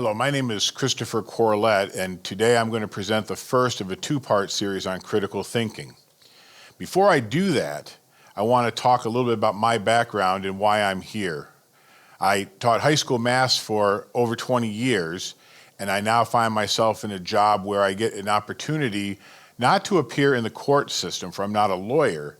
Hello, my name is Christopher Corlett, and today I'm going to present the first of a two-part series on critical thinking. Before I do that, I want to talk a little bit about my background and why I'm here. I taught high school math for over 20 years, and I now find myself in a job where I get an opportunity not to appear in the court system, for I'm not a lawyer,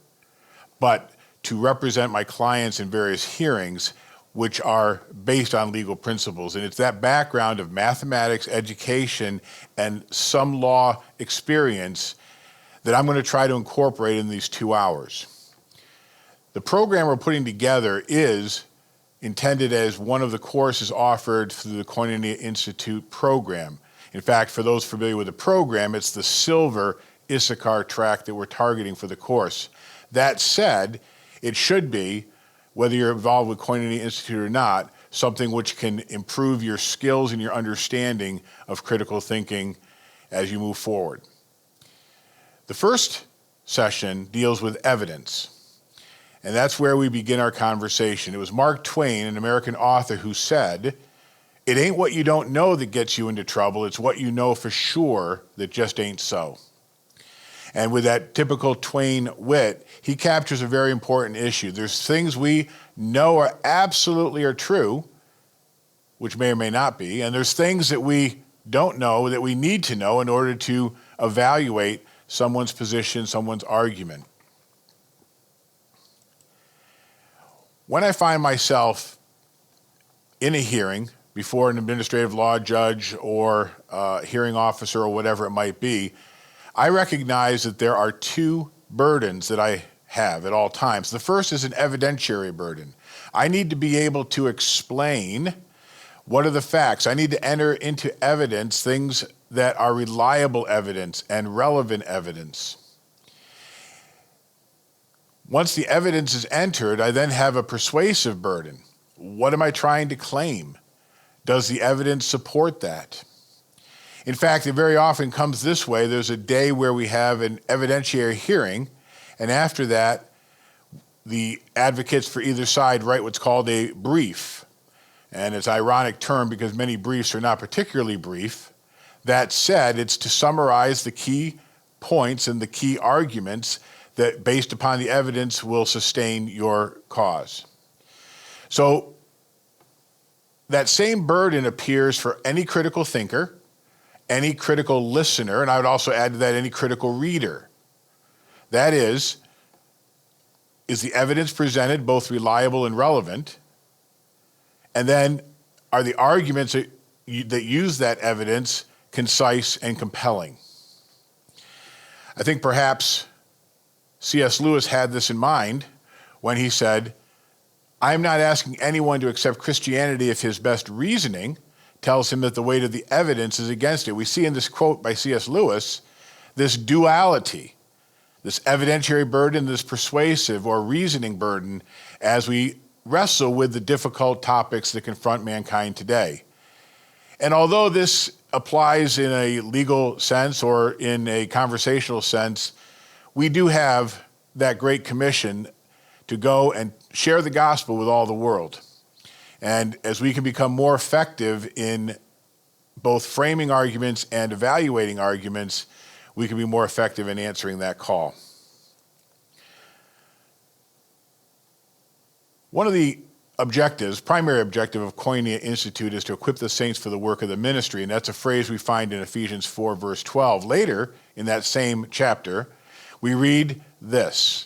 but to represent my clients in various hearings which are based on legal principles. And it's that background of mathematics, education, and some law experience that I'm going to try to incorporate in these 2 hours. The program we're putting together is intended as one of the courses offered through the Koinonia Institute program. In fact, for those familiar with the program, it's the silver Issachar track that we're targeting for the course. That said, it should be, whether you're involved with Koinonia Institute or not, something which can improve your skills and your understanding of critical thinking as you move forward. The first session deals with evidence, and that's where we begin our conversation. It was Mark Twain, an American author, who said, "It ain't what you don't know that gets you into trouble, it's what you know for sure that just ain't so." And with that typical Twain wit, he captures a very important issue. There's things we know are absolutely true, which may or may not be, and there's things that we don't know that we need to know in order to evaluate someone's position, someone's argument. When I find myself in a hearing before an administrative law judge or a hearing officer or whatever it might be, I recognize that there are two burdens that I have at all times. The first is an evidentiary burden. I need to be able to explain what are the facts. I need to enter into evidence things that are reliable evidence and relevant evidence. Once the evidence is entered, I then have a persuasive burden. What am I trying to claim? Does the evidence support that? In fact, it very often comes this way. There's a day where we have an evidentiary hearing, and after that, the advocates for either side write what's called a brief. And it's an ironic term because many briefs are not particularly brief. That said, it's to summarize the key points and the key arguments that, based upon the evidence, will sustain your cause. So that same burden appears for any critical thinker, any critical listener, and I would also add to that any critical reader. That is the evidence presented both reliable and relevant? And then are the arguments that use that evidence concise and compelling? I think perhaps C.S. Lewis had this in mind when he said, "I'm not asking anyone to accept Christianity if his best reasoning tells him that the weight of the evidence is against it." We see in this quote by C.S. Lewis this duality, this evidentiary burden, this persuasive or reasoning burden as we wrestle with the difficult topics that confront mankind today. And although this applies in a legal sense or in a conversational sense, we do have that great commission to go and share the gospel with all the world. And as we can become more effective in both framing arguments and evaluating arguments, we can be more effective in answering that call. One of the objectives, primary objective of Koinonia Institute is to equip the saints for the work of the ministry, and that's a phrase we find in Ephesians 4, verse 12. Later, in that same chapter, we read this: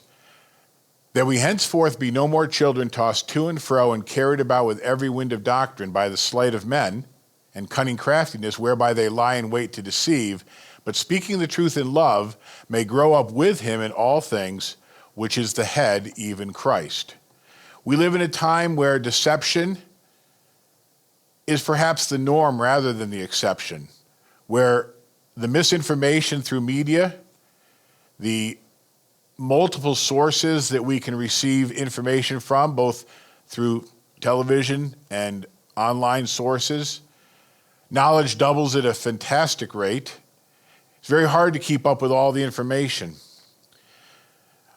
"That we henceforth be no more children tossed to and fro and carried about with every wind of doctrine by the sleight of men and cunning craftiness whereby they lie in wait to deceive, but speaking the truth in love may grow up with him in all things, which is the head, even Christ." We live in a time where deception is perhaps the norm rather than the exception, where the misinformation through media, the multiple sources that we can receive information from, both through television and online sources, knowledge doubles at a fantastic rate. It's very hard to keep up with all the information.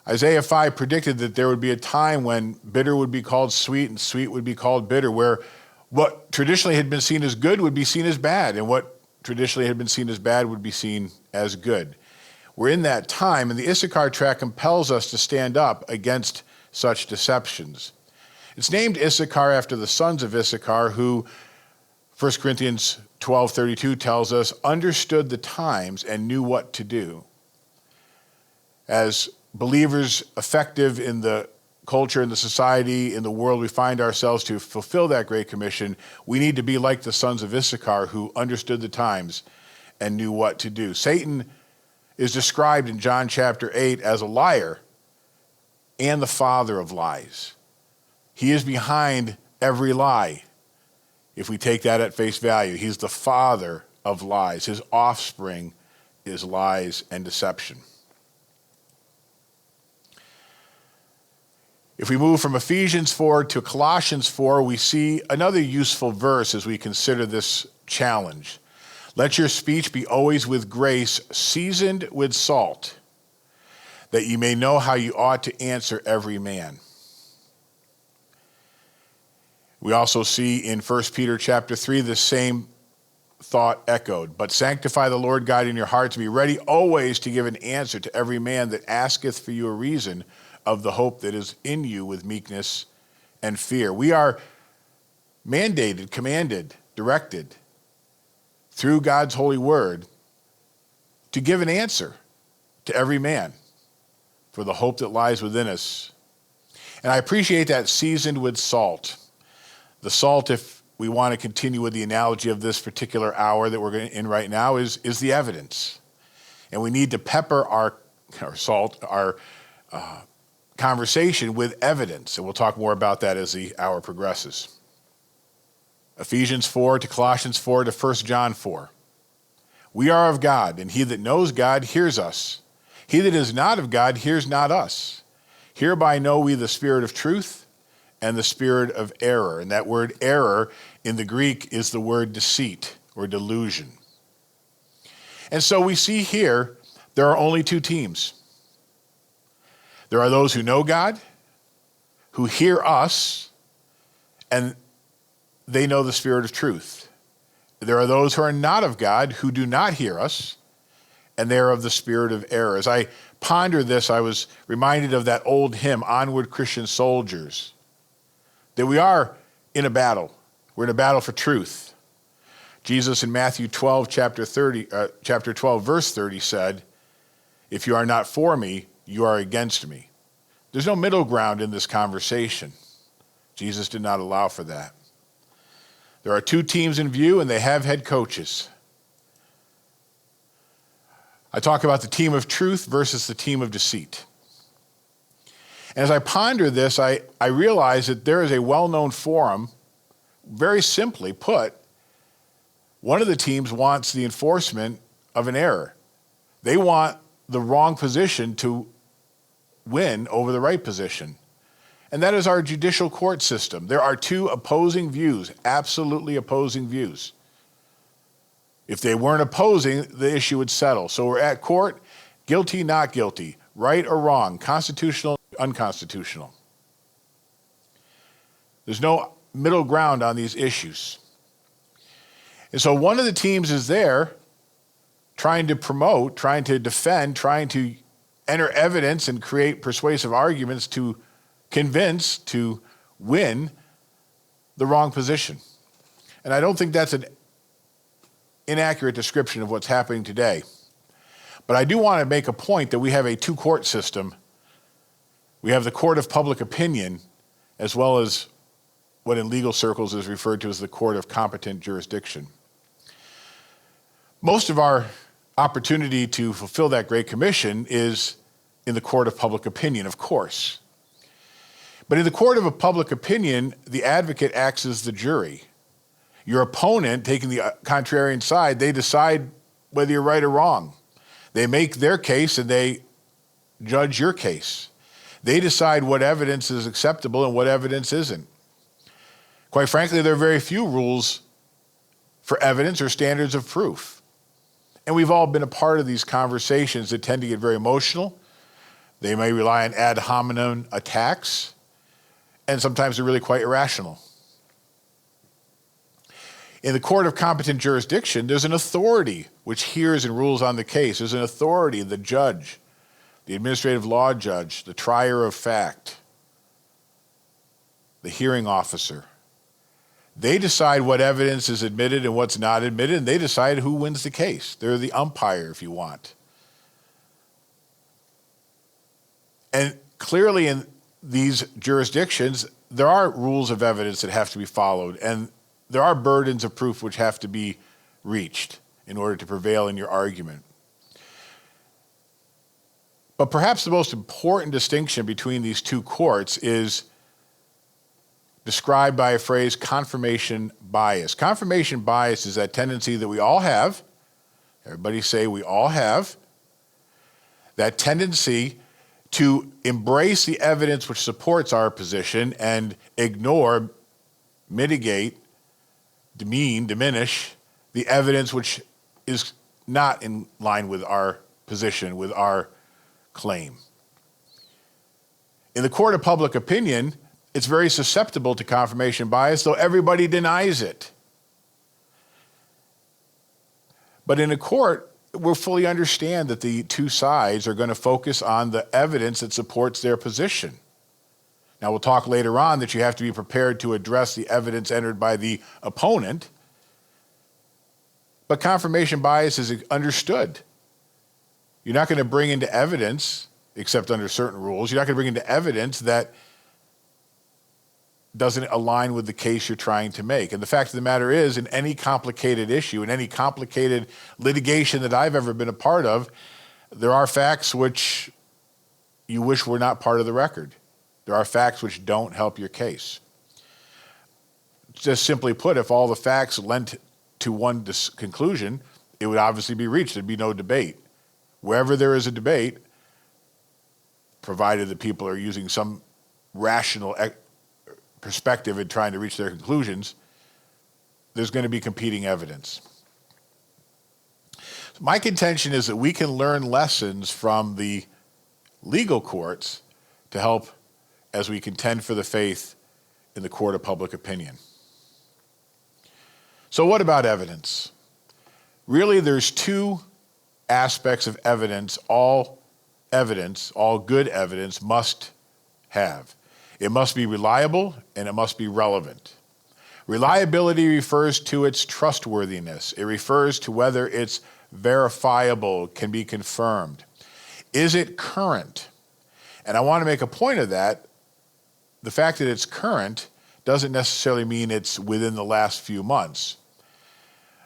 Isaiah 5 predicted that there would be a time when bitter would be called sweet and sweet would be called bitter, where What traditionally had been seen as good would be seen as bad, and what traditionally had been seen as bad would be seen as good. We're in that time, and the Issachar tract compels us to stand up against such deceptions. It's named Issachar after the sons of Issachar, who 1 Corinthians 12:32 tells us understood the times and knew what to do. As believers effective in the culture, in the society, in the world we find ourselves to fulfill that Great Commission, we need to be like the sons of Issachar who understood the times and knew what to do. Satan is described in John chapter 8 as a liar and the father of lies. He is behind every lie. If we take that at face value, he's the father of lies. His offspring is lies and deception. If we move from Ephesians 4 to Colossians 4, we see another useful verse as we consider this challenge. Let your speech be always with grace, seasoned with salt, that you may know how you ought to answer every man. We also see in 1 Peter chapter 3 the same thought echoed. But sanctify the Lord God in your heart to be ready always to give an answer to every man that asketh for you a reason of the hope that is in you with meekness and fear. We are mandated, commanded, directed through God's holy word to give an answer to every man for the hope that lies within us. And I appreciate that seasoned with salt. The salt, if we want to continue with the analogy of this particular hour that we're in right now, is the evidence. And we need to pepper our conversation with evidence. And we'll talk more about that as the hour progresses. Ephesians 4 to Colossians 4 to 1 John 4. We are of God, and he that knows God hears us. He that is not of God hears not us. Hereby know we the spirit of truth and the spirit of error. And that word error in the Greek is the word deceit or delusion. And so we see here there are only two teams. There are those who know God, who hear us, and they know the spirit of truth. There are those who are not of God, who do not hear us, and they are of the spirit of error. As I ponder this, I was reminded of that old hymn, Onward Christian Soldiers, that we are in a battle. We're in a battle for truth. Jesus in Matthew 12, chapter 12, verse 30 said, if you are not for me, you are against me. There's no middle ground in this conversation. Jesus did not allow for that. There are two teams in view, and they have head coaches. I talk about the team of truth versus the team of deceit. And as I ponder this, I realize that there is a well-known forum, very simply put, one of the teams wants the enforcement of an error. They want the wrong position to win over the right position. And that is our judicial court system. There are two opposing views, absolutely opposing views. If they weren't opposing, the issue would settle. So we're at court, guilty, not guilty, right or wrong, constitutional, unconstitutional. There's no middle ground on these issues. And so one of the teams is there trying to promote, trying to defend, trying to enter evidence and create persuasive arguments to convince, to win the wrong position. And I don't think that's an inaccurate description of what's happening today. But I do want to make a point that we have a two-court system. We have the court of public opinion, as well as what in legal circles is referred to as the court of competent jurisdiction. Most of our opportunity to fulfill that Great Commission is in the court of public opinion, of course. But in the court of public opinion, the advocate acts as the jury. Your opponent, taking the contrarian side, they decide whether you're right or wrong. They make their case and they judge your case. They decide what evidence is acceptable and what evidence isn't. Quite frankly, there are very few rules for evidence or standards of proof. And we've all been a part of these conversations that tend to get very emotional. They may rely on ad hominem attacks, and sometimes they're really quite irrational. In the court of competent jurisdiction, there's an authority which hears and rules on the case. There's an authority, the judge, the administrative law judge, the trier of fact, the hearing officer. They decide what evidence is admitted and what's not admitted, and they decide who wins the case. They're the umpire, if you want. And clearly in these jurisdictions, there are rules of evidence that have to be followed, and there are burdens of proof which have to be reached in order to prevail in your argument. But perhaps the most important distinction between these two courts is described by a phrase, confirmation bias. Confirmation bias is that tendency that we all have, everybody say we all have, that tendency to embrace the evidence which supports our position and ignore, mitigate, demean, diminish the evidence which is not in line with our position, with our claim. In the court of public opinion, it's very susceptible to confirmation bias, though everybody denies it. But in a court, we'll fully understand that the two sides are going to focus on the evidence that supports their position. Now, we'll talk later on that you have to be prepared to address the evidence entered by the opponent, but confirmation bias is understood. You're not going to bring into evidence, except under certain rules, you're not going to bring into evidence that doesn't align with the case you're trying to make. And the fact of the matter is, in any complicated issue, in any complicated litigation that I've ever been a part of, there are facts which you wish were not part of the record. There are facts which don't help your case. Just simply put, if all the facts lent to one conclusion, it would obviously be reached. There'd be no debate. Wherever there is a debate, provided that people are using some rational perspective in trying to reach their conclusions, there's going to be competing evidence. My contention is that we can learn lessons from the legal courts to help as we contend for the faith in the court of public opinion. So what about evidence? Really, there's two aspects of evidence, all good evidence must have. It must be reliable and it must be relevant. Reliability refers to its trustworthiness. It refers to whether it's verifiable, can be confirmed. Is it current? And I want to make a point of that. The fact that it's current doesn't necessarily mean it's within the last few months.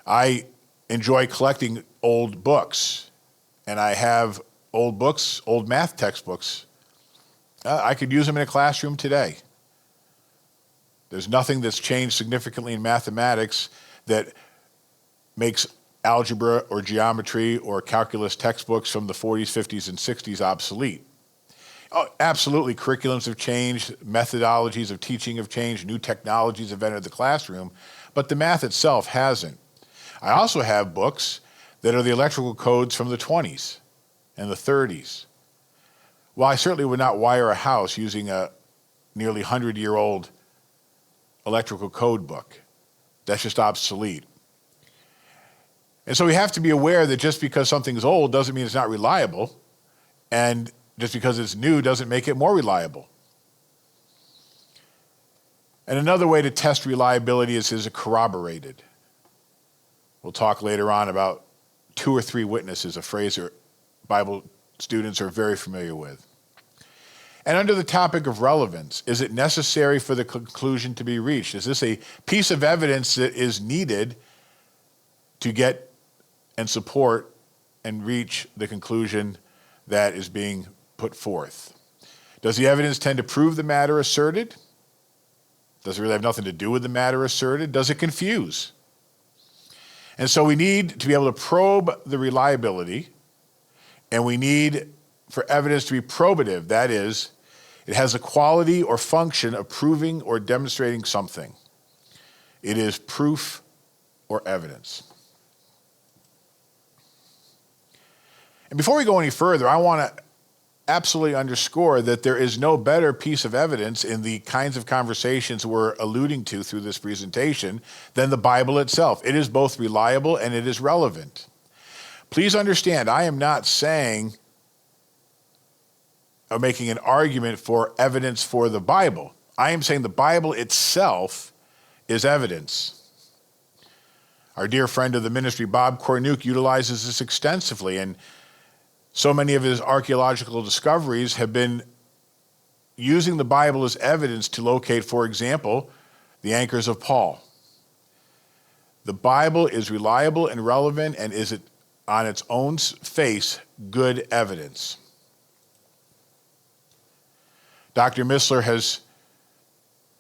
I enjoy collecting old books, and I have old books, old math textbooks. I could use them in a classroom today. There's nothing that's changed significantly in mathematics that makes algebra or geometry or calculus textbooks from the 40s, 50s, and 60s obsolete. Oh, absolutely, curriculums have changed, methodologies of teaching have changed, new technologies have entered the classroom, but the math itself hasn't. I also have books that are the electrical codes from the 20s and the 30s. Well, I certainly would not wire a house using a nearly 100-year-old electrical code book. That's just obsolete. And so we have to be aware that just because something's old doesn't mean it's not reliable, and just because it's new doesn't make it more reliable. And another way to test reliability is it corroborated? We'll talk later on about 2 or 3 witnesses, a phrase that Bible students are very familiar with. And under the topic of relevance, is it necessary for the conclusion to be reached? Is this a piece of evidence that is needed to get and support and reach the conclusion that is being put forth? Does the evidence tend to prove the matter asserted? Does it really have nothing to do with the matter asserted? Does it confuse? And so we need to be able to probe the reliability, and we need for evidence to be probative. That is, it has a quality or function of proving or demonstrating something. It is proof or evidence. And before we go any further, I want to absolutely underscore that there is no better piece of evidence in the kinds of conversations we're alluding to through this presentation than the Bible itself. It is both reliable and it is relevant. Please understand, I am not saying or making an argument for evidence for the Bible. I am saying the Bible itself is evidence. Our dear friend of the ministry, Bob Cornuke, utilizes this extensively, and so many of his archaeological discoveries have been using the Bible as evidence to locate, for example, the anchors of Paul. The Bible is reliable and relevant, and is it on its own face good evidence. Dr. Missler has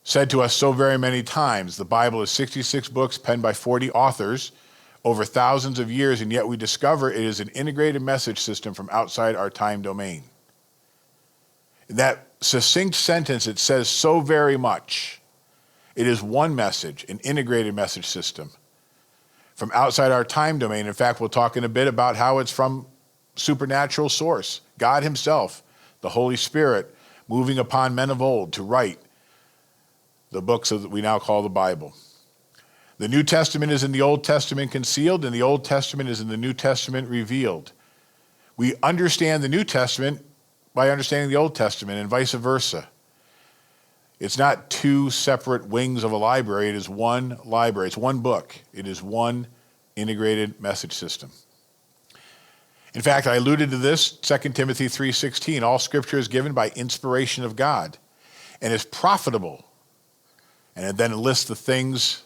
said to us so very many times, the Bible is 66 books penned by 40 authors over thousands of years, and yet we discover it is an integrated message system from outside our time domain. In that succinct sentence, it says so very much. It is one message, an integrated message system from outside our time domain. In fact, we'll talk in a bit about how it's from supernatural source, God himself, the Holy Spirit, moving upon men of old to write the books that we now call the Bible. The New Testament is in the Old Testament concealed, and the Old Testament is in the New Testament revealed. We understand the New Testament by understanding the Old Testament, and vice versa. It's not two separate wings of a library. It is one library. It's one book. It is one integrated message system. In fact, I alluded to this, 2 Timothy 3:16. All scripture is given by inspiration of God and is profitable. And it then lists the things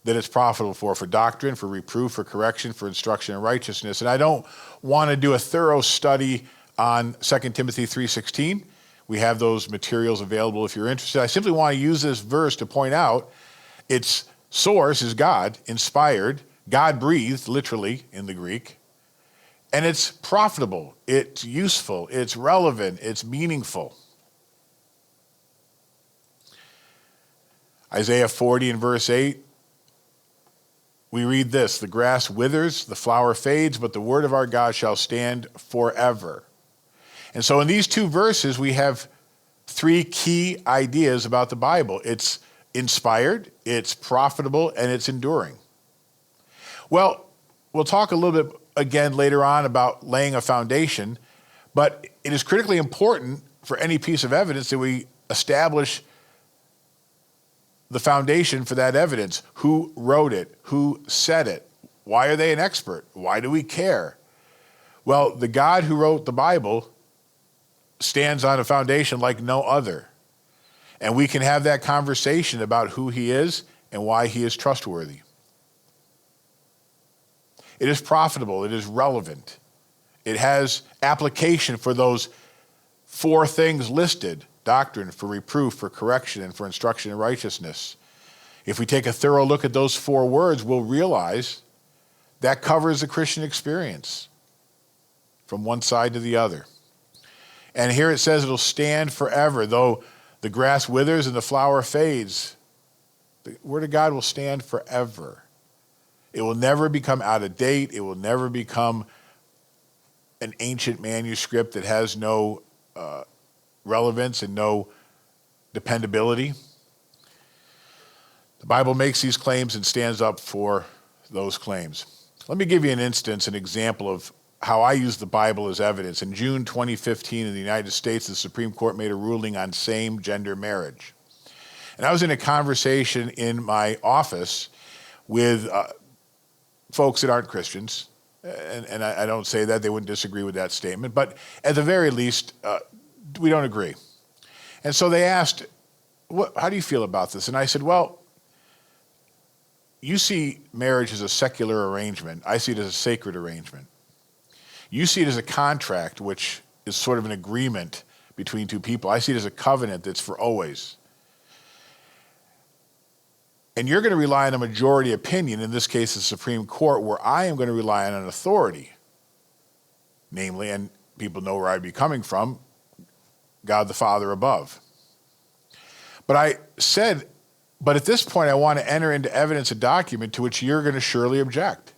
that it's profitable for doctrine, for reproof, for correction, for instruction in righteousness. And I don't want to do a thorough study on 2 Timothy 3:16. We have those materials available if you're interested. I simply want to use this verse to point out its source is God, inspired, God-breathed, literally in the Greek, and it's profitable, it's useful, it's relevant, it's meaningful. Isaiah 40 and verse 8, we read this, the grass withers, the flower fades, but the word of our God shall stand forever. And so in these two verses, we have three key ideas about the Bible. It's inspired, it's profitable, and it's enduring. Well, we'll talk a little bit again later on about laying a foundation, but it is critically important for any piece of evidence that we establish the foundation for that evidence. Who wrote it? Who said it? Why are they an expert? Why do we care? Well, the God who wrote the Bible stands on a foundation like no other. And we can have that conversation about who he is and why he is trustworthy. It is profitable. It is relevant. It has application for those four things listed: doctrine, for reproof, for correction, and for instruction in righteousness. If we take a thorough look at those four words, we'll realize that covers the Christian experience from one side to the other. And here it says it'll stand forever, though the grass withers and the flower fades. The word of God will stand forever. It will never become out of date. It will never become an ancient manuscript that has no relevance and no dependability. The Bible makes these claims and stands up for those claims. Let me give you an instance, an example of how I use the Bible as evidence. In June 2015 in the United States, the Supreme Court made a ruling on same-gender marriage. And I was in a conversation in my office with folks that aren't Christians, and I don't say that, they wouldn't disagree with that statement, but at the very least, we don't agree. And so they asked, how do you feel about this? And I said, well, you see marriage as a secular arrangement. I see it as a sacred arrangement. You see it as a contract, which is sort of an agreement between two people. I see it as a covenant that's for always. And you're going to rely on a majority opinion, in this case the Supreme Court, where I am going to rely on an authority. Namely, and people know where I'd be coming from, God the Father above. But I said, but at this point I want to enter into evidence a document to which you're going to surely object.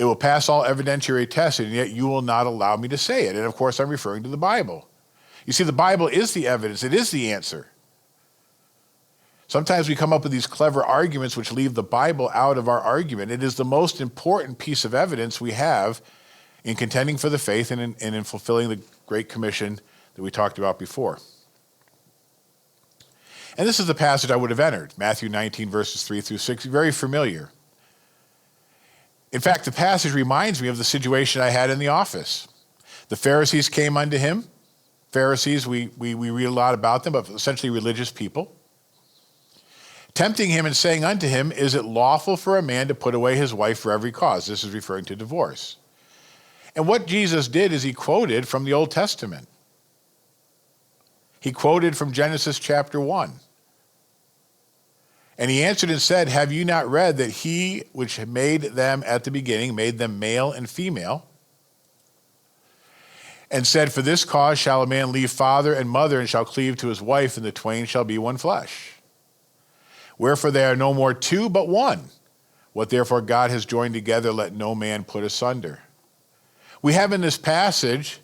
It will pass all evidentiary tests, and yet you will not allow me to say it. And of course, I'm referring to the Bible. You see, the Bible is the evidence. It is the answer. Sometimes we come up with these clever arguments which leave the Bible out of our argument. It is the most important piece of evidence we have in contending for the faith and in fulfilling the Great Commission that we talked about before. And this is the passage I would have entered, Matthew 19, verses 3 through 6, very familiar. In fact, the passage reminds me of the situation I had in the office. The Pharisees came unto him. Pharisees, we read a lot about them, but essentially religious people. Tempting him and saying unto him, is it lawful for a man to put away his wife for every cause? This is referring to divorce. And what Jesus did is he quoted from the Old Testament. He quoted from Genesis chapter 1. And he answered and said, have you not read that he which made them at the beginning made them male and female? And said, for this cause shall a man leave father and mother and shall cleave to his wife, and the twain shall be one flesh. Wherefore they are no more two, but one. What therefore God has joined together, let no man put asunder. We have in this passage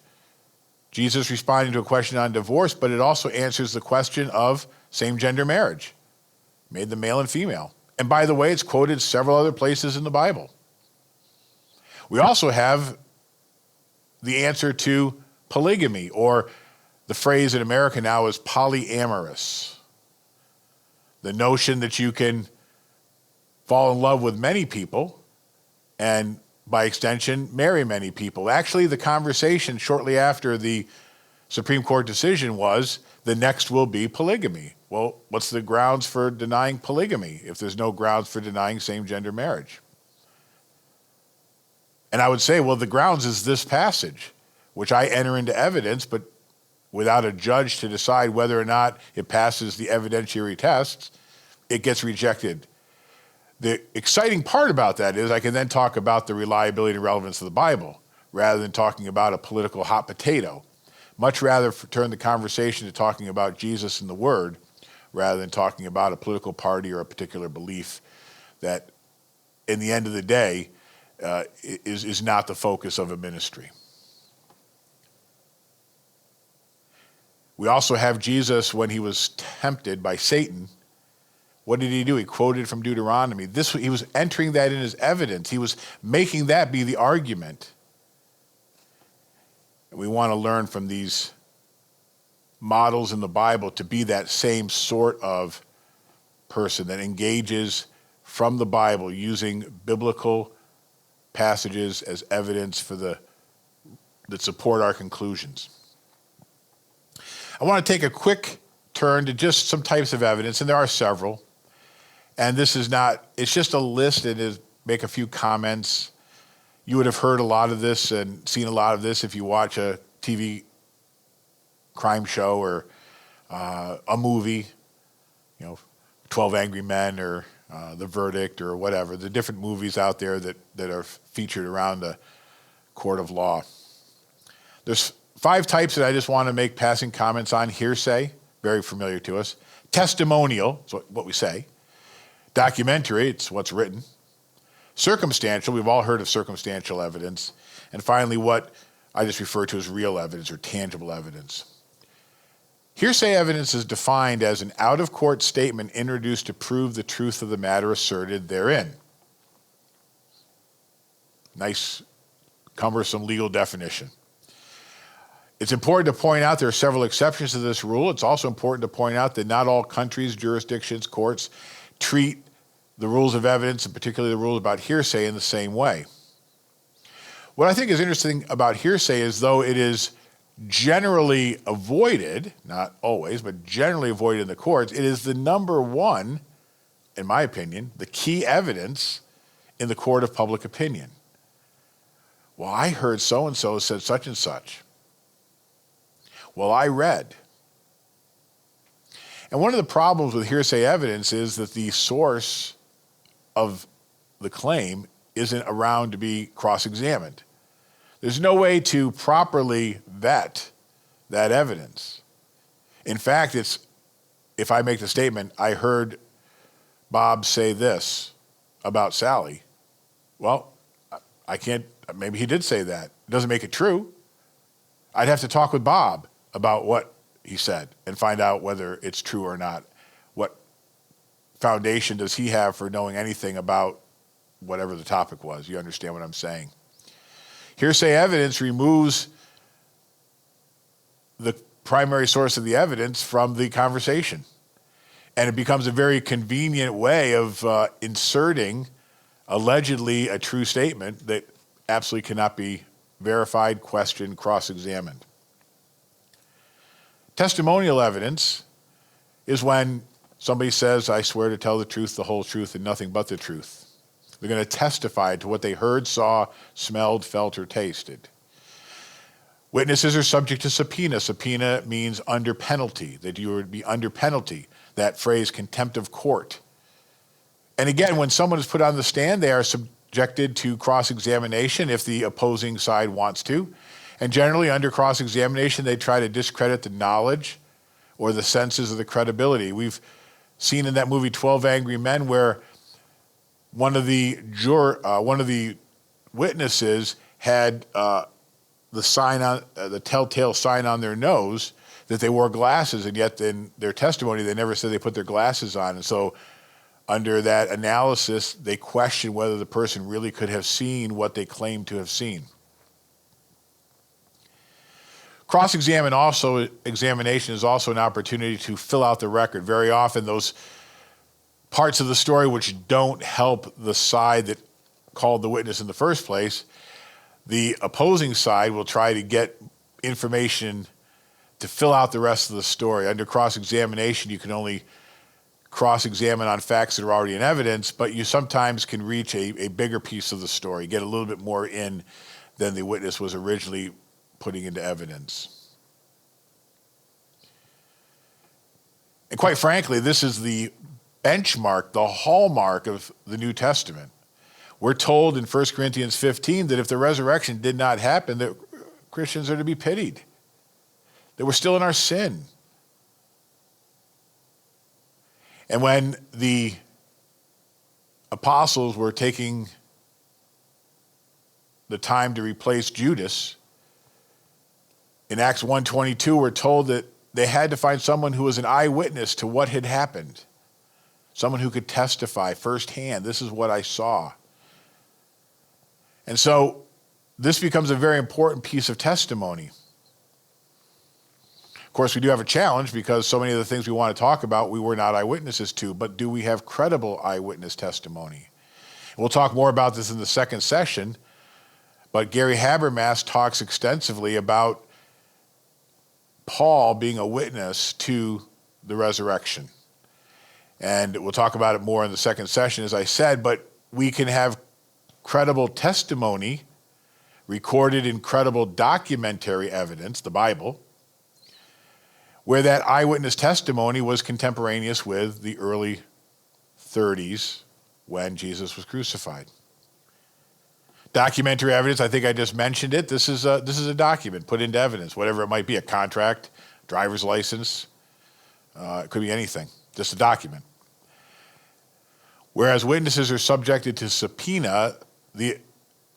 Jesus responding to a question on divorce, but it also answers the question of same-gender marriage. Made them male and female. And by the way, it's quoted several other places in the Bible. We also have the answer to polygamy, or the phrase in America now is polyamorous. The notion that you can fall in love with many people and by extension marry many people. Actually, the conversation shortly after the Supreme Court decision was the next will be polygamy. Well, what's the grounds for denying polygamy if there's no grounds for denying same-gender marriage? And I would say, well, the grounds is this passage, which I enter into evidence, but without a judge to decide whether or not it passes the evidentiary tests, it gets rejected. The exciting part about that is I can then talk about the reliability and relevance of the Bible rather than talking about a political hot potato. Much rather turn the conversation to talking about Jesus and the Word rather than talking about a political party or a particular belief that, in the end of the day, is not the focus of a ministry. We also have Jesus when he was tempted by Satan. What did he do? He quoted from Deuteronomy. He was entering that in as evidence. He was making that be the argument. And we want to learn from these models in the Bible to be that same sort of person that engages from the Bible using biblical passages as evidence that support our conclusions. I want to take a quick turn to just some types of evidence, and there are several. And it's just a list and is make a few comments. You would have heard a lot of this and seen a lot of this if you watch a TV crime show or a movie, 12 Angry Men or The Verdict or whatever, the different movies out there that are featured around the court of law. There's 5 types that I just want to make passing comments on. Hearsay, very familiar to us. Testimonial, is what we say. Documentary, it's what's written. Circumstantial, we've all heard of circumstantial evidence. And finally, what I just refer to as real evidence or tangible evidence. Hearsay evidence is defined as an out-of-court statement introduced to prove the truth of the matter asserted therein. Nice, cumbersome legal definition. It's important to point out there are several exceptions to this rule. It's also important to point out that not all countries, jurisdictions, courts treat the rules of evidence, and particularly the rules about hearsay, in the same way. What I think is interesting about hearsay is, though it is generally avoided, not always, but generally avoided in the courts, it is the number one, in my opinion, the key evidence in the court of public opinion. Well, I heard so-and-so said such and such. Well, I read. And one of the problems with hearsay evidence is that the source of the claim isn't around to be cross-examined. There's no way to properly vet that evidence. In fact, if I make the statement, I heard Bob say this about Sally, well, I can't, maybe he did say that. It doesn't make it true. I'd have to talk with Bob about what he said and find out whether it's true or not. What foundation does he have for knowing anything about whatever the topic was? You understand what I'm saying? Hearsay evidence removes the primary source of the evidence from the conversation. And it becomes a very convenient way of inserting allegedly a true statement that absolutely cannot be verified, questioned, cross-examined. Testimonial evidence is when somebody says, I swear to tell the truth, the whole truth, and nothing but the truth. They're going to testify to what they heard, saw, smelled, felt, or tasted. Witnesses are subject to subpoena. Subpoena means under penalty, that you would be under penalty. That phrase, contempt of court. And again, when someone is put on the stand, they are subjected to cross-examination if the opposing side wants to. And generally, under cross-examination, they try to discredit the knowledge or the senses of the credibility. We've seen in that movie 12 Angry Men where one of the witnesses had the sign on the telltale sign on their nose that they wore glasses, and yet in their testimony they never said they put their glasses on. And so under that analysis, they question whether the person really could have seen what they claimed to have seen. Examination is also an opportunity to fill out the record. Very often those parts of the story which don't help the side that called the witness in the first place, the opposing side will try to get information to fill out the rest of the story. Under cross-examination, you can only cross-examine on facts that are already in evidence, but you sometimes can reach a bigger piece of the story, get a little bit more in than the witness was originally putting into evidence. And quite frankly, this is the benchmark, the hallmark of the New Testament. We're told in 1 Corinthians 15 that if the resurrection did not happen, that Christians are to be pitied, that we're still in our sin. And when the apostles were taking the time to replace Judas, in Acts 1:22, we're told that they had to find someone who was an eyewitness to what had happened, someone who could testify firsthand, this is what I saw. And so this becomes a very important piece of testimony. Of course, we do have a challenge because so many of the things we want to talk about, we were not eyewitnesses to, but do we have credible eyewitness testimony? We'll talk more about this in the second session, but Gary Habermas talks extensively about Paul being a witness to the resurrection. And we'll talk about it more in the second session, as I said, but we can have credible testimony recorded in credible documentary evidence, the Bible, where that eyewitness testimony was contemporaneous with the early 30s when Jesus was crucified. Documentary evidence, I think I just mentioned it. This is a document put into evidence, whatever it might be, a contract, driver's license, it could be anything, just a document. Whereas witnesses are subjected to subpoena, the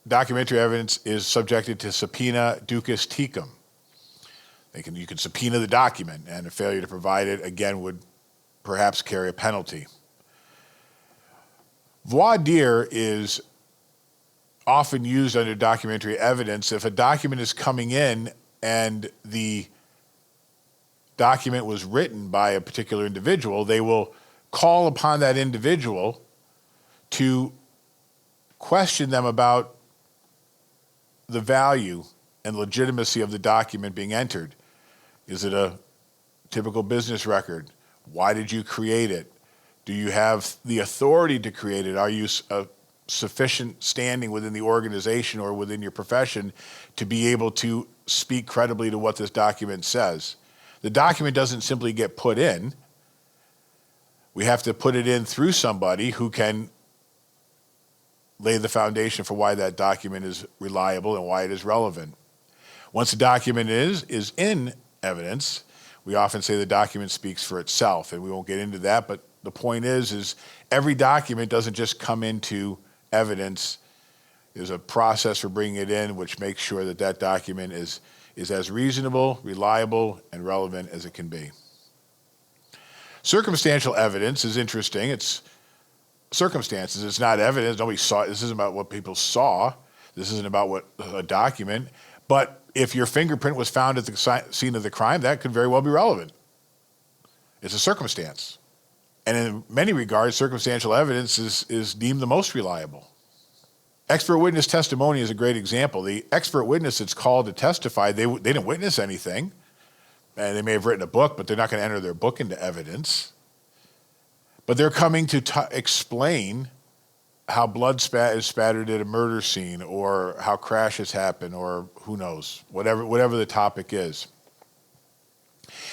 documentary evidence is subjected to subpoena ducis tecum. You can subpoena the document, and a failure to provide it, again, would perhaps carry a penalty. Voir dire is often used under documentary evidence. If a document is coming in and the document was written by a particular individual, they will call upon that individual to question them about the value and legitimacy of the document being entered. Is it a typical business record? Why did you create it? Do you have the authority to create it? Are you a sufficient standing within the organization or within your profession to be able to speak credibly to what this document says? The document doesn't simply get put in. We have to put it in through somebody who can lay the foundation for why that document is reliable and why it is relevant. Once the document is in evidence, we often say the document speaks for itself, and we won't get into that, but the point is every document doesn't just come into evidence There's a process for bringing it in which makes sure that that document is as reasonable, reliable, and relevant as it can be. Circumstantial evidence is interesting. It's circumstances. It's not evidence. Nobody saw it. This isn't about what people saw. This isn't about what a document. But if your fingerprint was found at the scene of the crime, that could very well be relevant. It's a circumstance. And in many regards, circumstantial evidence is deemed the most reliable. Expert witness testimony is a great example. The expert witness that's called to testify, they didn't witness anything. And they may have written a book, but they're not going to enter their book into evidence. But they're coming to explain how blood is spattered at a murder scene, or how crashes happen, or who knows, whatever the topic is.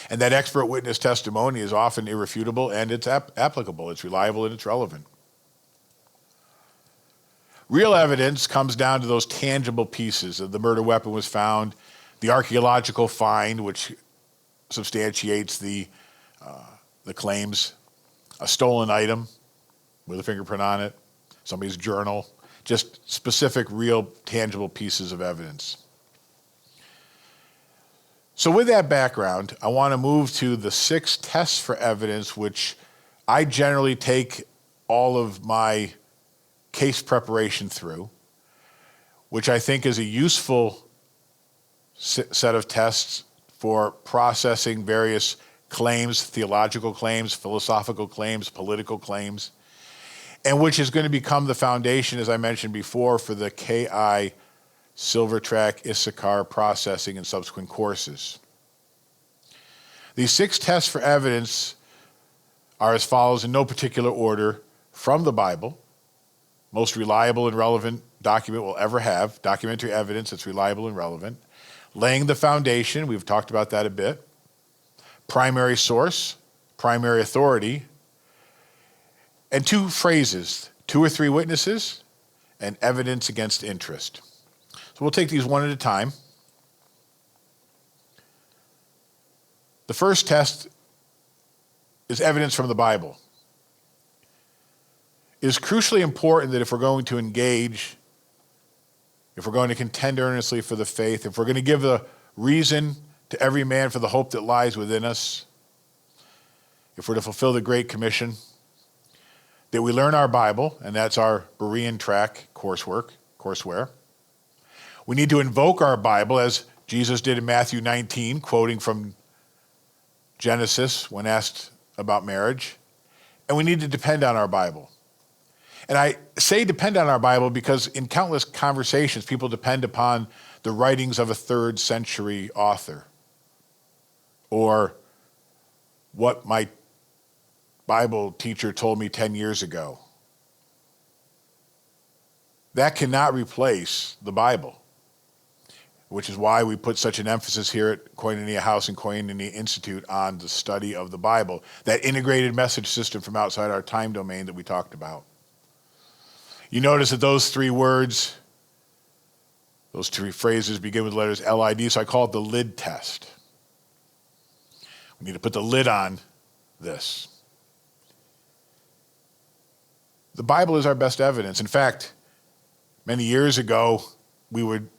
And that expert witness testimony is often irrefutable, and it's applicable, it's reliable, and it's relevant. Real evidence comes down to those tangible pieces. The murder weapon was found, the archaeological find, which substantiates the claims, a stolen item with a fingerprint on it, somebody's journal, just specific, real, tangible pieces of evidence. So with that background, I want to move to the 6 tests for evidence, which I generally take all of my case preparation through, which I think is a useful set of tests for processing various claims, theological claims, philosophical claims, political claims, and which is going to become the foundation, as I mentioned before, for the KI Silvertrack Issachar processing and subsequent courses. These 6 tests for evidence are as follows in no particular order: from the Bible, most reliable and relevant document we'll ever have, documentary evidence that's reliable and relevant; laying the foundation, we've talked about that a bit; primary source, primary authority; and 2 phrases, 2 or 3 witnesses, and evidence against interest. So we'll take these one at a time. The first test is evidence from the Bible. It is crucially important that if we're going to engage, if we're going to contend earnestly for the faith, if we're going to give a reason to every man for the hope that lies within us, if we're to fulfill the Great Commission, that we learn our Bible, and that's our Berean track courseware. We need to invoke our Bible, as Jesus did in Matthew 19, quoting from Genesis when asked about marriage. And we need to depend on our Bible. And I say depend on our Bible because in countless conversations, people depend upon the writings of a 3rd century author, or what my Bible teacher told me 10 years ago. That cannot replace the Bible, which is why we put such an emphasis here at Koinonia House and Koinonia Institute on the study of the Bible, that integrated message system from outside our time domain that we talked about. You notice that those 3 words, those 3 phrases begin with letters LID, so I call it the lid test. We need to put the lid on this. The Bible is our best evidence. In fact, many years ago, we would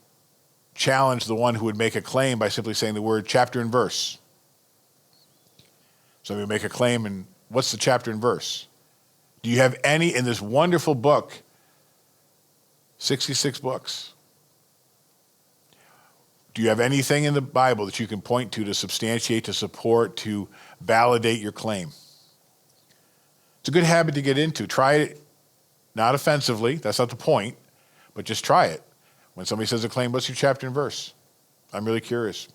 challenge the one who would make a claim by simply saying the word chapter and verse. So we make a claim, and what's the chapter and verse? Do you have any in this wonderful book, 66 books? Do you have anything in the Bible that you can point to substantiate, to support, to validate your claim? It's a good habit to get into. Try it, not offensively, that's not the point, but just try it. When somebody says a claim, what's your chapter and verse? I'm really curious.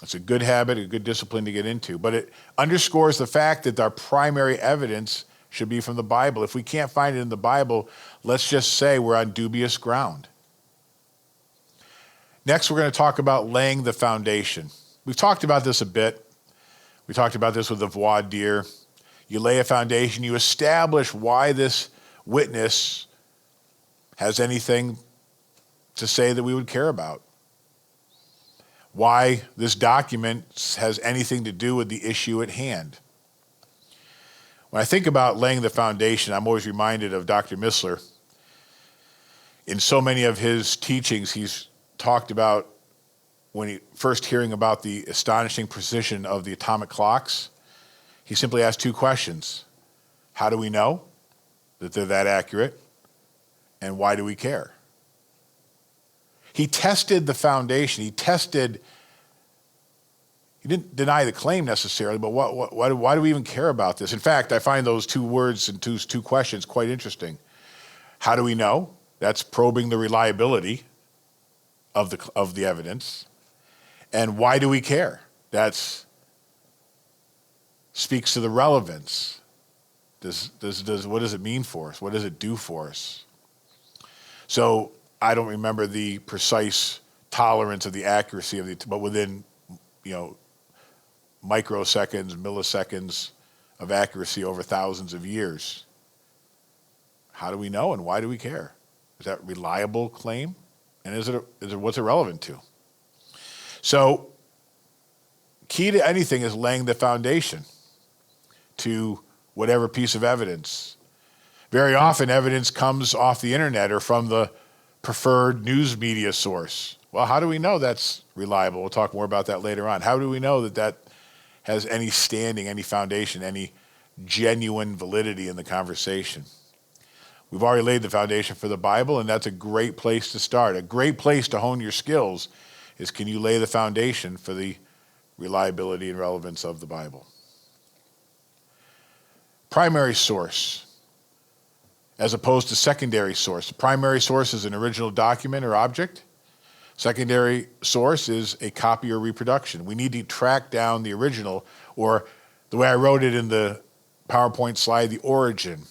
It's a good habit, a good discipline to get into, but it underscores the fact that our primary evidence should be from the Bible. If we can't find it in the Bible, let's just say we're on dubious ground. Next, we're going to talk about laying the foundation. We've talked about this a bit. We talked about this with the voir dire. You lay a foundation, you establish why this witness has anything to say that we would care about, why this document has anything to do with the issue at hand. When I think about laying the foundation, I'm always reminded of Dr. Missler. In so many of his teachings, he's talked about when he first hearing about the astonishing precision of the atomic clocks, he simply asked two questions. How do we know that they're that accurate? And why do we care? He tested the foundation. He didn't deny the claim necessarily, but why do we even care about this? In fact, I find those two words and two questions quite interesting. How do we know? That's probing the reliability of the evidence. And why do we care? That speaks to the relevance. What does it mean for us? What does it do for us? So I don't remember the precise tolerance of the accuracy of but within, microseconds, milliseconds of accuracy over thousands of years. How do we know and why do we care? Is that a reliable claim? And what's it relevant to? So key to anything is laying the foundation to whatever piece of evidence. Very often evidence comes off the internet or from the preferred news media source. Well, how do we know that's reliable? We'll talk more about that later on. How do we know that has any standing, any foundation, any genuine validity in the conversation? We've already laid the foundation for the Bible, and that's a great place to start. A great place to hone your skills is, can you lay the foundation for the reliability and relevance of the Bible? Primary source, as opposed to secondary source. The primary source is an original document or object. Secondary source is a copy or reproduction. We need to track down the original, or the way I wrote it in the PowerPoint slide, the origin.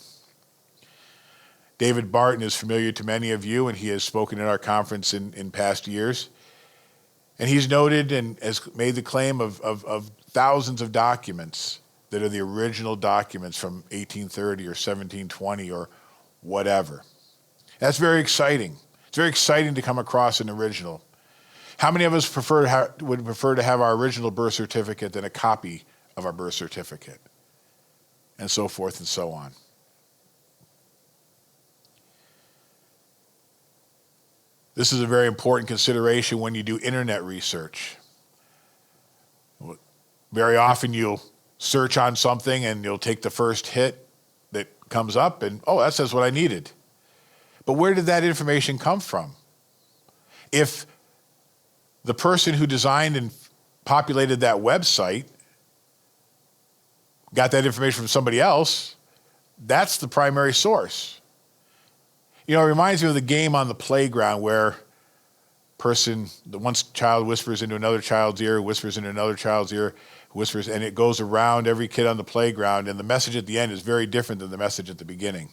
David Barton is familiar to many of you, and he has spoken at our conference in past years. And he's noted and has made the claim of thousands of documents that are the original documents from 1830 or 1720 or whatever. That's very exciting. It's very exciting to come across an original. How many of us would prefer to have our original birth certificate than a copy of our birth certificate? And so forth and so on. This is a very important consideration when you do internet research. Very often you'll search on something and you'll take the first hit that comes up and, that says what I needed. But where did that information come from? If the person who designed and populated that website got that information from somebody else, that's the primary source. It reminds me of the game on the playground where one child whispers into another child's ear, whispers into another child's ear, whispers, and it goes around every kid on the playground, and the message at the end is very different than the message at the beginning.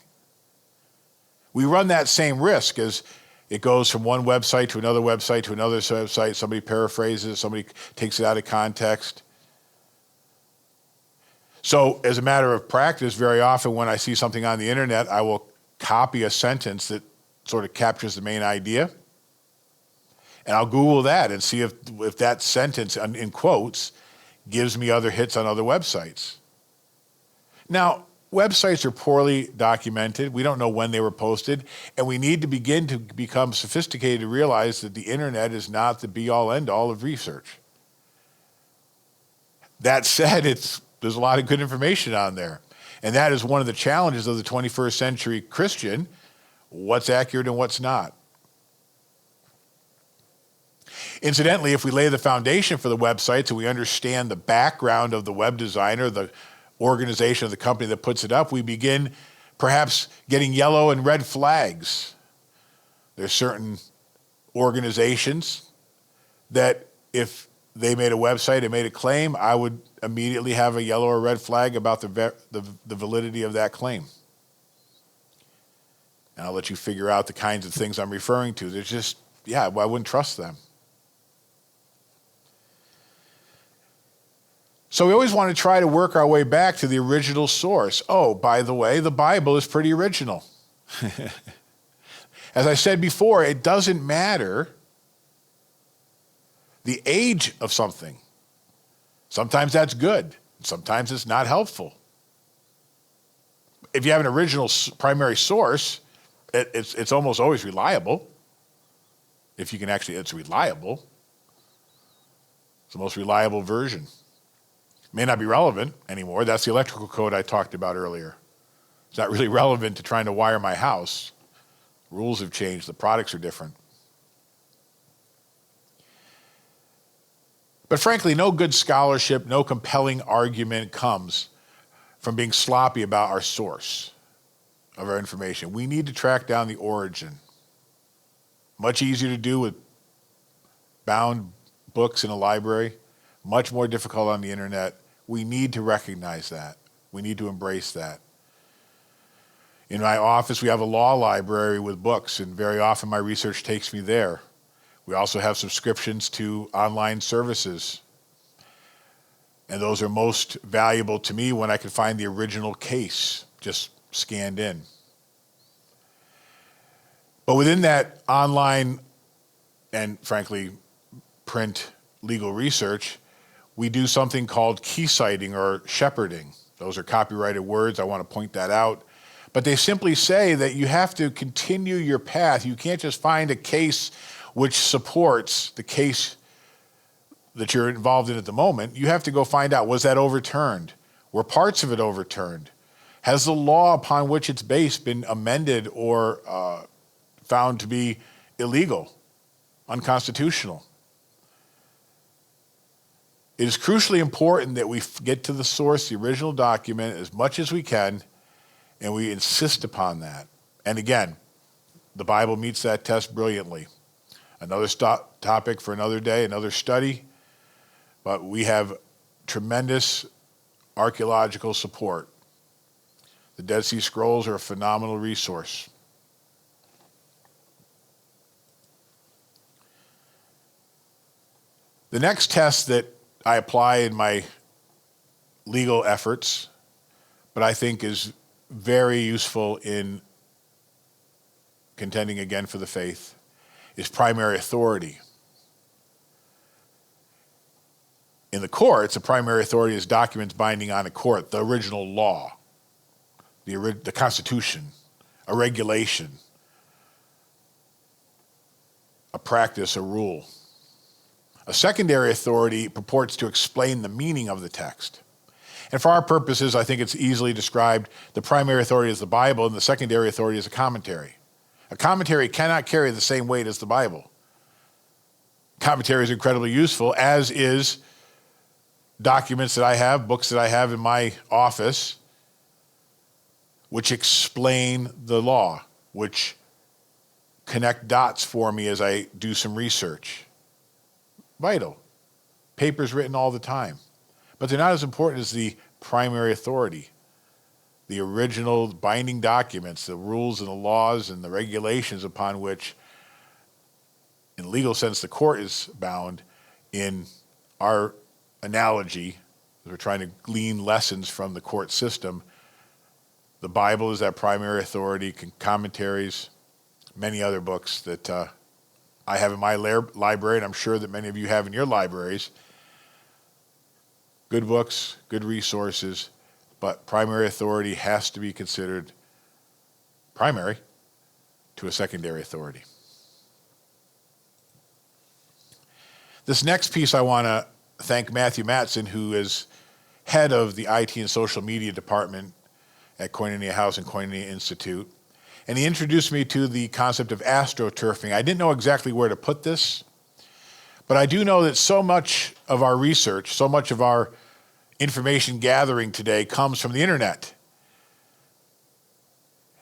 We run that same risk as it goes from one website to another website to another website. Somebody paraphrases, somebody takes it out of context. So as a matter of practice, very often when I see something on the internet, I will copy a sentence that sort of captures the main idea. And I'll Google that and see if that sentence, in quotes, gives me other hits on other websites. Now, websites are poorly documented. We don't know when they were posted. And we need to begin to become sophisticated to realize that the internet is not the be-all, end-all of research. That said, there's a lot of good information on there. And that is one of the challenges of the 21st century Christian, what's accurate and what's not. Incidentally, if we lay the foundation for the websites and we understand the background of the web designer, the organization of the company that puts it up, we begin perhaps getting yellow and red flags. There's certain organizations that if they made a website and made a claim, I would immediately have a yellow or red flag about the validity of that claim. And I'll let you figure out the kinds of things I'm referring to. There's just, I wouldn't trust them. So we always want to try to work our way back to the original source. Oh, by the way, the Bible is pretty original. As I said before, it doesn't matter the age of something. Sometimes that's good. Sometimes it's not helpful. If you have an original primary source, it's almost always reliable. If you can actually, it's reliable. It's the most reliable version. May not be relevant anymore. That's the electrical code I talked about earlier. It's not really relevant to trying to wire my house. Rules have changed. The products are different. But frankly, no good scholarship, no compelling argument comes from being sloppy about our source of our information. We need to track down the origin. Much easier to do with bound books in a library, much more difficult on the internet. We need to recognize that. We need to embrace that. In my office, we have a law library with books, and very often my research takes me there. We also have subscriptions to online services, and those are most valuable to me when I can find the original case just scanned in. But within that online and, frankly, print legal research, we do something called key citing or shepherding. Those are copyrighted words. I want to point that out. But they simply say that you have to continue your path. You can't just find a case which supports the case that you're involved in at the moment. You have to go find out, was that overturned? Were parts of it overturned? Has the law upon which it's based been amended or found to be illegal, unconstitutional? It is crucially important that we get to the source, the original document, as much as we can, and we insist upon that. And again, the Bible meets that test brilliantly. Another topic for another day, another study, but we have tremendous archaeological support. The Dead Sea Scrolls are a phenomenal resource. The next test that I apply in my legal efforts, but I think is very useful in contending again for the faith, is primary authority. In the courts, a primary authority is documents binding on a court, the original law, the Constitution, a regulation, a practice, a rule. A secondary authority purports to explain the meaning of the text. And for our purposes, I think it's easily described. The primary authority is the Bible, and the secondary authority is a commentary. A commentary cannot carry the same weight as the Bible. Commentary is incredibly useful, as is documents that I have, books that I have in my office, which explain the law, which connect dots for me as I do some research. Vital. Papers written all the time. But they're not as important as the primary authority, the original binding documents, the rules and the laws and the regulations upon which, in a legal sense, the court is bound. In our analogy, as we're trying to glean lessons from the court system, the Bible is that primary authority, commentaries, many other books that I have in my library, and I'm sure that many of you have in your libraries. Good books, good resources, but primary authority has to be considered primary to a secondary authority. This next piece, I want to thank Matthew Matson, who is head of the IT and social media department at Koinonia House and Koinonia Institute. And he introduced me to the concept of astroturfing. I didn't know exactly where to put this, but I do know that so much of our research, so much of our information gathering today comes from the internet.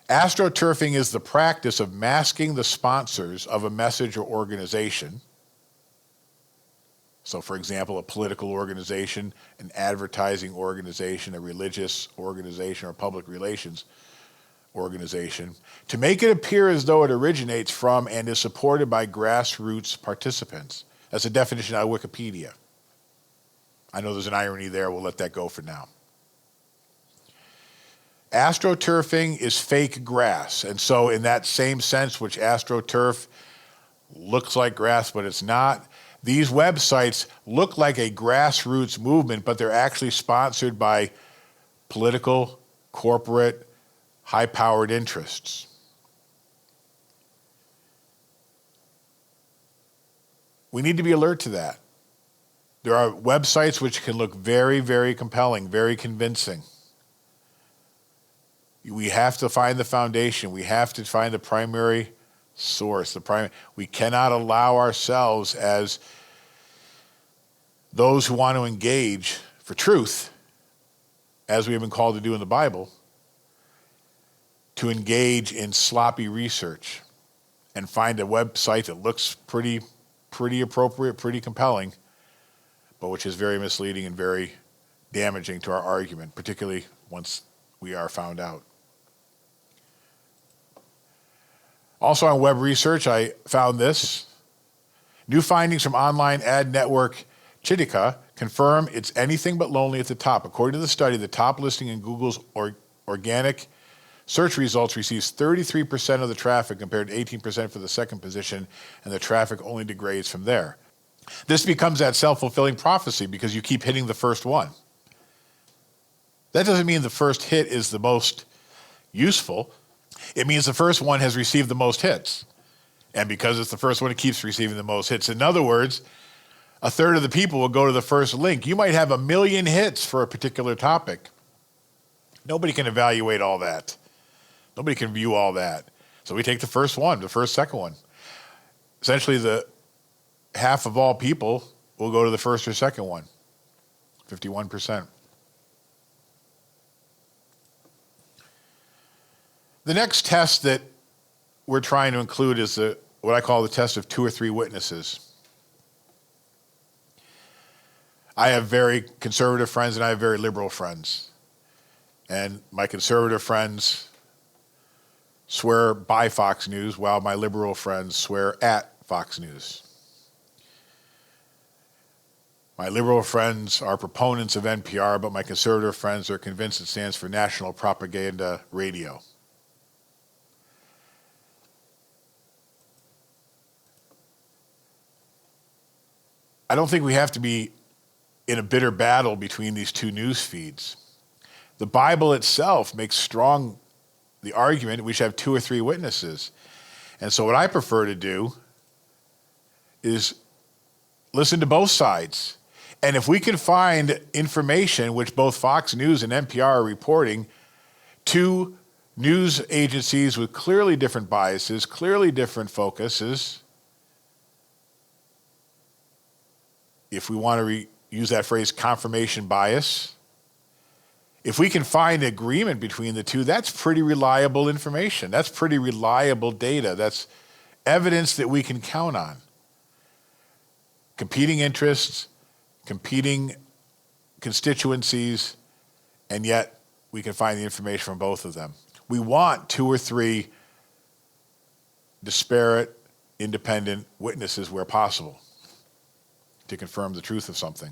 Astroturfing is the practice of masking the sponsors of a message or organization. So, for example, a political organization, an advertising organization, a religious organization, or public relations organization, to make it appear as though it originates from and is supported by grassroots participants. That's a definition out of Wikipedia. I know there's an irony there. We'll let that go for now. Astroturfing is fake grass. And so in that same sense, which astroturf looks like grass, but it's not, these websites look like a grassroots movement, but they're actually sponsored by political, corporate, high-powered interests. We need to be alert to that. There are websites which can look very, very compelling, very convincing. We have to find the foundation. We have to find the primary source. We cannot allow ourselves, as those who want to engage for truth, as we have been called to do in the Bible, to engage in sloppy research and find a website that looks pretty appropriate, pretty compelling, but which is very misleading and very damaging to our argument, particularly once we are found out. Also on web research, I found this. New findings from online ad network Chitika confirm it's anything but lonely at the top. According to the study, the top listing in Google's organic search results receives 33% of the traffic compared to 18% for the second position, and the traffic only degrades from there. This becomes that self-fulfilling prophecy because you keep hitting the first one. That doesn't mean the first hit is the most useful. It means the first one has received the most hits. And because it's the first one, it keeps receiving the most hits. In other words, a third of the people will go to the first link. You might have 1 million hits for a particular topic. Nobody can evaluate all that. Nobody can view all that. So we take the first one, the first, second one. Essentially, the half of all people will go to the first or second one, 51%. The next test that we're trying to include is what I call the test of 2 or 3 witnesses. I have very conservative friends and I have very liberal friends. And my conservative friends swear by Fox News while my liberal friends swear at Fox News. My liberal friends are proponents of NPR, but my conservative friends are convinced it stands for National Propaganda Radio. I don't think we have to be in a bitter battle between these two news feeds. The Bible itself makes strong the argument we should have 2 or 3 witnesses. And so what I prefer to do is listen to both sides. And if we can find information which both Fox News and NPR are reporting, 2 news agencies with clearly different biases, clearly different focuses, if we want to use that phrase, confirmation bias, if we can find agreement between the two, that's pretty reliable information. That's pretty reliable data. That's evidence that we can count on. Competing interests, competing constituencies, and yet we can find the information from both of them. We want 2 or 3 disparate, independent witnesses where possible to confirm the truth of something.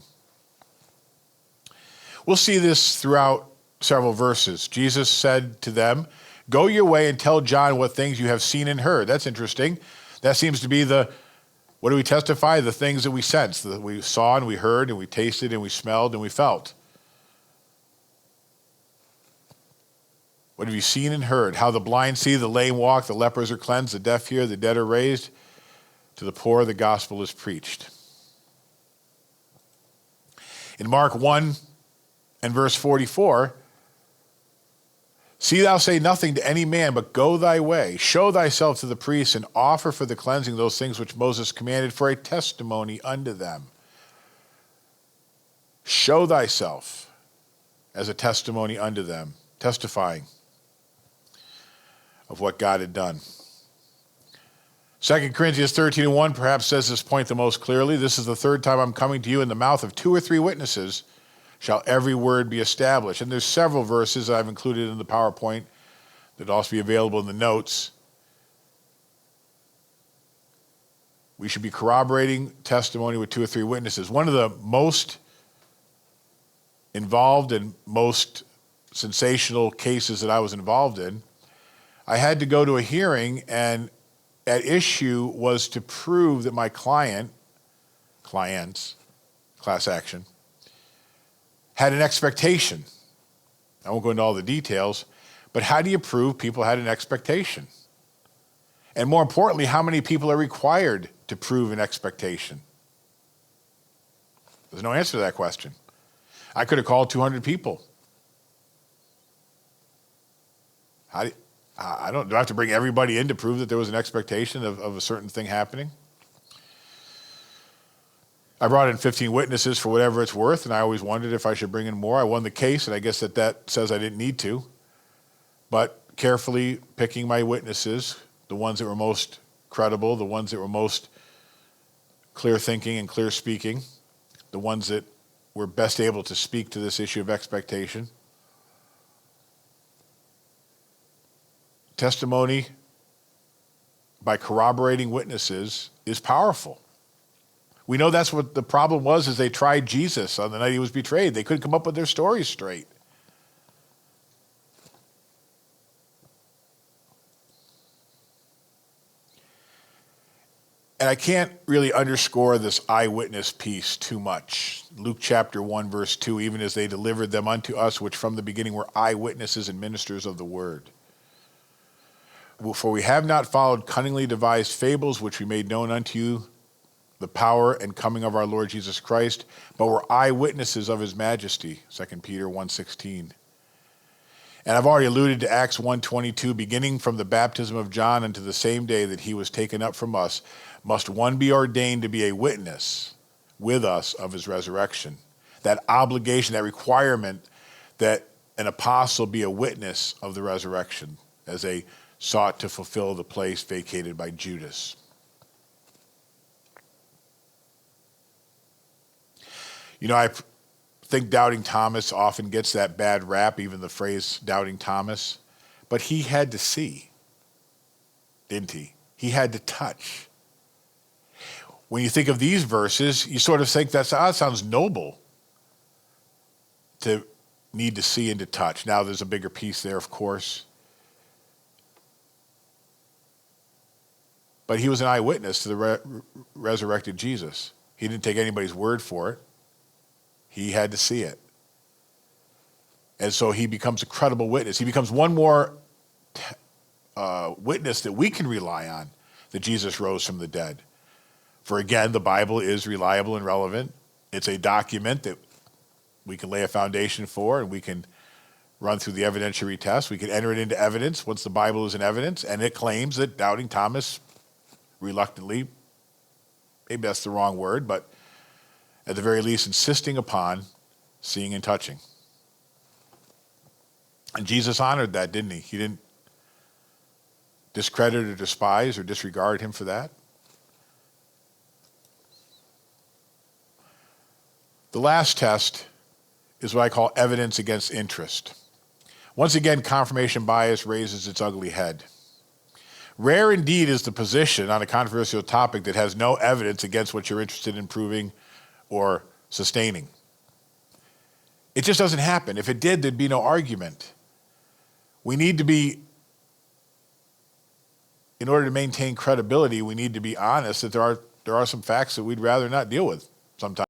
We'll see this throughout several verses. Jesus said to them, "Go your way and tell John what things you have seen and heard." That's interesting. That seems to be what do we testify? The things that we sense, that we saw and we heard and we tasted and we smelled and we felt. What have you seen and heard? How the blind see, the lame walk, the lepers are cleansed, the deaf hear, the dead are raised. To the poor, the gospel is preached. In Mark 1 and verse 44, "See thou say nothing to any man, but go thy way. Show thyself to the priests and offer for the cleansing those things which Moses commanded for a testimony unto them." Show thyself as a testimony unto them, testifying of what God had done. 2 Corinthians 13:1 perhaps says this point the most clearly. "This is the third time I'm coming to you. In the mouth of 2 or 3 witnesses shall every word be established." And there's several verses I've included in the PowerPoint that will also be available in the notes. We should be corroborating testimony with 2 or 3 witnesses. One of the most involved and most sensational cases that I was involved in, I had to go to a hearing, and at issue was to prove that my clients, class action, had an expectation. I won't go into all the details, but how do you prove people had an expectation? And more importantly, how many people are required to prove an expectation? There's no answer to that question. I could have called 200 people. Do I have to bring everybody in to prove that there was an expectation of a certain thing happening? I brought in 15 witnesses for whatever it's worth, and I always wondered if I should bring in more. I won the case, and I guess that says I didn't need to. But carefully picking my witnesses, the ones that were most credible, the ones that were most clear thinking and clear speaking, the ones that were best able to speak to this issue of expectation. Testimony by corroborating witnesses is powerful. We know that's what the problem was as they tried Jesus on the night he was betrayed. They couldn't come up with their stories straight. And I can't really underscore this eyewitness piece too much. Luke chapter 1, verse 2, even as they delivered them unto us, which from the beginning were eyewitnesses and ministers of the word. For we have not followed cunningly devised fables, which we made known unto you, the power and coming of our Lord Jesus Christ, but were eyewitnesses of his majesty, 2 Peter 1:16. And I've already alluded to Acts 1:22, beginning from the baptism of John unto the same day that he was taken up from us, must one be ordained to be a witness with us of his resurrection. That obligation, that requirement that an apostle be a witness of the resurrection as they sought to fulfill the place vacated by Judas. You know, I think Doubting Thomas often gets that bad rap, even the phrase Doubting Thomas. But he had to see, didn't he? He had to touch. When you think of these verses, you sort of think that sounds noble to need to see and to touch. Now there's a bigger piece there, of course. But he was an eyewitness to the resurrected Jesus. He didn't take anybody's word for it. He had to see it. And so he becomes a credible witness. He becomes one more witness that we can rely on that Jesus rose from the dead. For again, the Bible is reliable and relevant. It's a document that we can lay a foundation for, and we can run through the evidentiary test. We can enter it into evidence once the Bible is in evidence, and it claims that Doubting Thomas reluctantly, maybe that's the wrong word, but at the very least insisting upon seeing and touching. And Jesus honored that, didn't he? He didn't discredit or despise or disregard him for that. The last test is what I call evidence against interest. Once again, confirmation bias raises its ugly head. Rare indeed is the position on a controversial topic that has no evidence against what you're interested in proving or sustaining. It just doesn't happen. If it did, there'd be no argument. We need to be, in order to maintain credibility, we need to be honest that there are some facts that we'd rather not deal with sometimes.